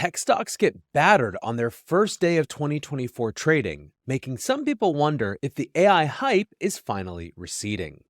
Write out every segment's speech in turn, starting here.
Tech stocks get battered on their first day of 2024 trading, making some people wonder if the AI hype is finally receding.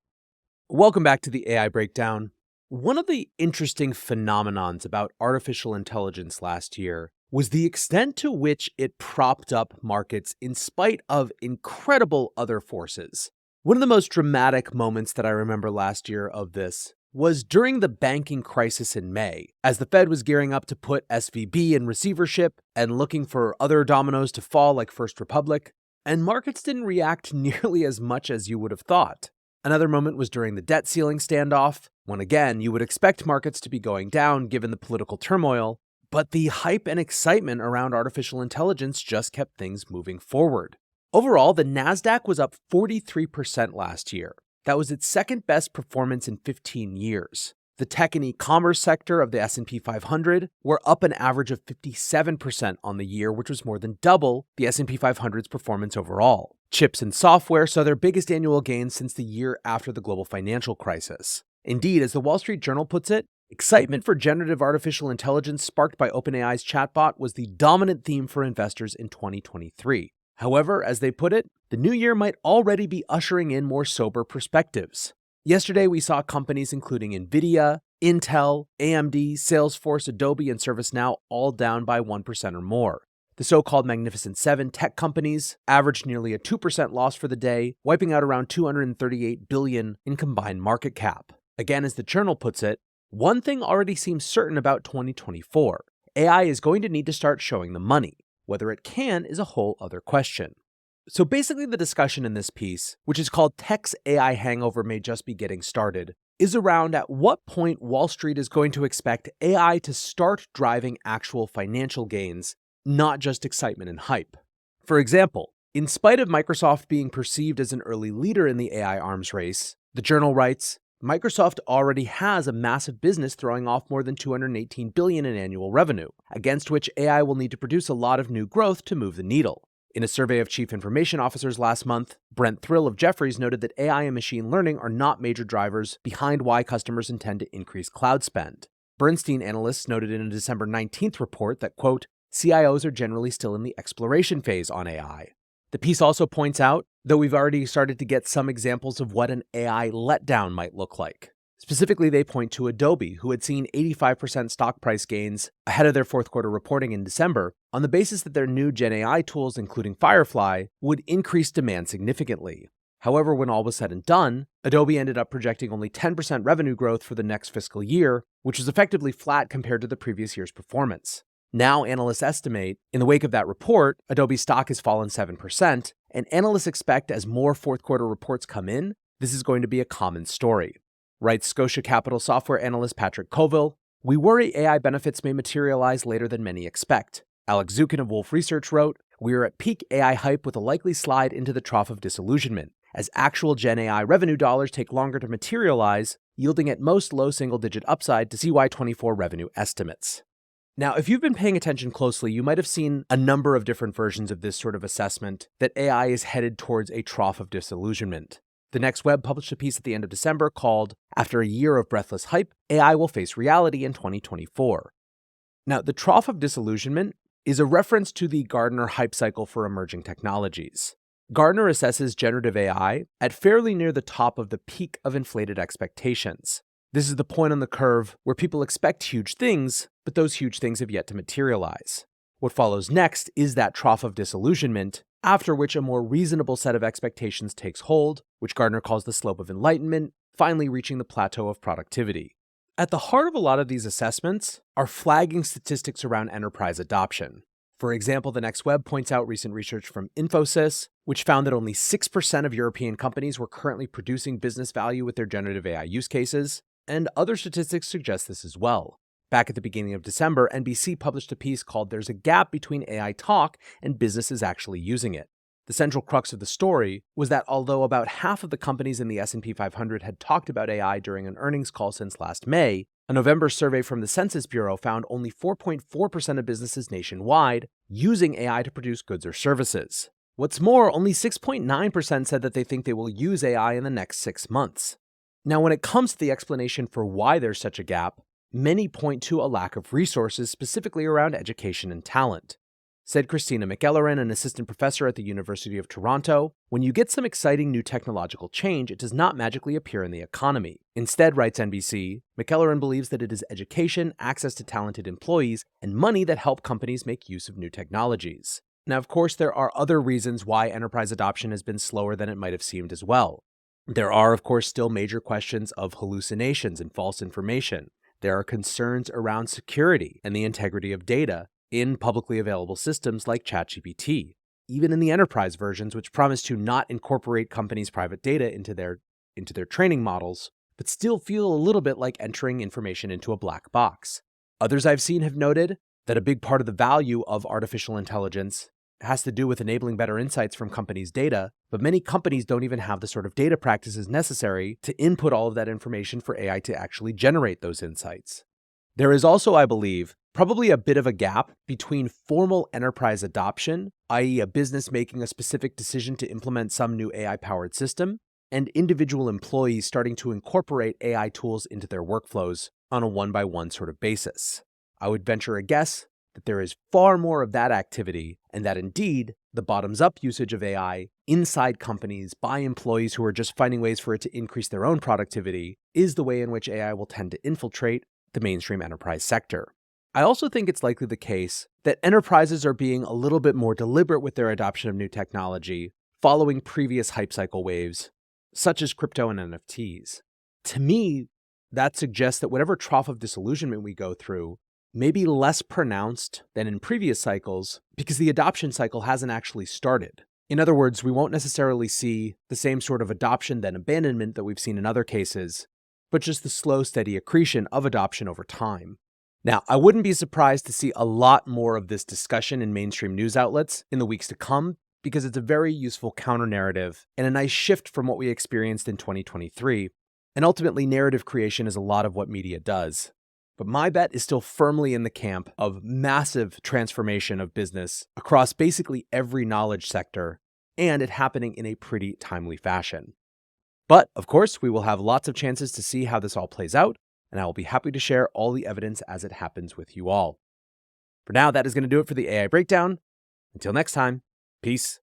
Welcome back to the AI Breakdown. One of the interesting phenomenons about artificial intelligence last year was the extent to which it propped up markets in spite of incredible other forces. One of the most dramatic moments that I remember last year of this was during the banking crisis in May, as the Fed was gearing up to put SVB in receivership and looking for other dominoes to fall like First Republic, and markets didn't react nearly as much as you would have thought. Another moment was during the debt ceiling standoff, when again you would expect markets to be going down given the political turmoil, but the hype and excitement around artificial intelligence just kept things moving forward. Overall, the Nasdaq was up 43% last year. That was its second best performance in 15 years. The tech and e-commerce sector of the S&P 500 were up an average of 57% on the year, which was more than double the S&P 500's performance overall. Chips and software saw their biggest annual gains since the year after the global financial crisis. Indeed, as the Wall Street Journal puts it, excitement for generative artificial intelligence sparked by OpenAI's chatbot was the dominant theme for investors in 2023. However, as they put it, the new year might already be ushering in more sober perspectives. Yesterday, we saw companies including NVIDIA, Intel, AMD, Salesforce, Adobe, and ServiceNow all down by 1% or more. The so-called Magnificent Seven tech companies averaged nearly a 2% loss for the day, wiping out around $238 billion in combined market cap. Again, as the journal puts it, one thing already seems certain about 2024. AI is going to need to start showing the money. Whether it can is a whole other question. So basically the discussion in this piece, which is called Tech's AI Hangover May Just Be Getting Started, is around at what point Wall Street is going to expect AI to start driving actual financial gains, not just excitement and hype. For example, in spite of Microsoft being perceived as an early leader in the AI arms race, the journal writes, Microsoft already has a massive business throwing off more than $218 billion in annual revenue, against which AI will need to produce a lot of new growth to move the needle. In a survey of chief information officers last month, Brent Thrill of Jefferies noted that AI and machine learning are not major drivers behind why customers intend to increase cloud spend. Bernstein analysts noted in a December 19th report that, quote, CIOs are generally still in the exploration phase on AI. The piece also points out, though we've already started to get some examples of what an AI letdown might look like. Specifically, they point to Adobe, who had seen 85% stock price gains ahead of their fourth quarter reporting in December, on the basis that their new Gen AI tools, including Firefly, would increase demand significantly. However, when all was said and done, Adobe ended up projecting only 10% revenue growth for the next fiscal year, which was effectively flat compared to the previous year's performance. Now, analysts estimate, in the wake of that report, Adobe's stock has fallen 7%, and analysts expect as more fourth quarter reports come in, this is going to be a common story. Writes Scotia Capital software analyst Patrick Colville, we worry AI benefits may materialize later than many expect. Alex Zukin of Wolfe Research wrote, we are at peak AI hype with a likely slide into the Trough of Disillusionment, as actual Gen AI revenue dollars take longer to materialize, yielding at most low single-digit upside to CY24 revenue estimates. Now, if you've been paying attention closely, you might have seen a number of different versions of this sort of assessment that AI is headed towards a trough of disillusionment. The Next Web published a piece at the end of December called, After a Year of Breathless Hype, AI Will Face Reality in 2024. Now, the Trough of Disillusionment is a reference to the Gartner hype cycle for emerging technologies. Gartner assesses generative AI at fairly near the top of the peak of inflated expectations. This is the point on the curve where people expect huge things, but those huge things have yet to materialize. What follows next is that trough of disillusionment, after which a more reasonable set of expectations takes hold, which Gartner calls the slope of enlightenment, finally reaching the plateau of productivity. At the heart of a lot of these assessments are flagging statistics around enterprise adoption. For example, the Next Web points out recent research from Infosys, which found that only 6% of European companies were currently producing business value with their generative AI use cases, and other statistics suggest this as well. Back at the beginning of December, NBC published a piece called There's a Gap Between AI Talk and Businesses Actually Using It. The central crux of the story was that although about half of the companies in the S&P 500 had talked about AI during an earnings call since last May, a November survey from the Census Bureau found only 4.4% of businesses nationwide using AI to produce goods or services. What's more, only 6.9% said that they think they will use AI in the next 6 months. Now, when it comes to the explanation for why there's such a gap, many point to a lack of resources specifically around education and talent. Said Christina McElleran, an assistant professor at the University of Toronto, when you get some exciting new technological change, it does not magically appear in the economy. Instead, writes NBC, McElleran believes that it is education, access to talented employees, and money that help companies make use of new technologies. Now, of course, there are other reasons why enterprise adoption has been slower than it might have seemed as well. There are, of course, still major questions of hallucinations and false information. There are concerns around security and the integrity of data in publicly available systems like ChatGPT, even in the enterprise versions, which promise to not incorporate companies' private data into their training models, but still feel a little bit like entering information into a black box. Others I've seen have noted that a big part of the value of artificial intelligence has to do with enabling better insights from companies' data, but many companies don't even have the sort of data practices necessary to input all of that information for AI to actually generate those insights. There is also, I believe, probably a bit of a gap between formal enterprise adoption, i.e. a business making a specific decision to implement some new AI-powered system, and individual employees starting to incorporate AI tools into their workflows on a one-by-one sort of basis. I would venture a guess that there is far more of that activity, and that indeed, the bottoms-up usage of AI inside companies by employees who are just finding ways for it to increase their own productivity is the way in which AI will tend to infiltrate the mainstream enterprise sector. I also think it's likely the case that enterprises are being a little bit more deliberate with their adoption of new technology, following previous hype cycle waves, such as crypto and NFTs. To me, that suggests that whatever trough of disillusionment we go through may be less pronounced than in previous cycles because the adoption cycle hasn't actually started. In other words, we won't necessarily see the same sort of adoption then abandonment that we've seen in other cases, but just the slow, steady accretion of adoption over time. Now, I wouldn't be surprised to see a lot more of this discussion in mainstream news outlets in the weeks to come, because it's a very useful counter-narrative and a nice shift from what we experienced in 2023. And ultimately, narrative creation is a lot of what media does. But my bet is still firmly in the camp of massive transformation of business across basically every knowledge sector, and it happening in a pretty timely fashion. But, of course, we will have lots of chances to see how this all plays out, and I will be happy to share all the evidence as it happens with you all. For now, that is going to do it for the AI Breakdown. Until next time, peace.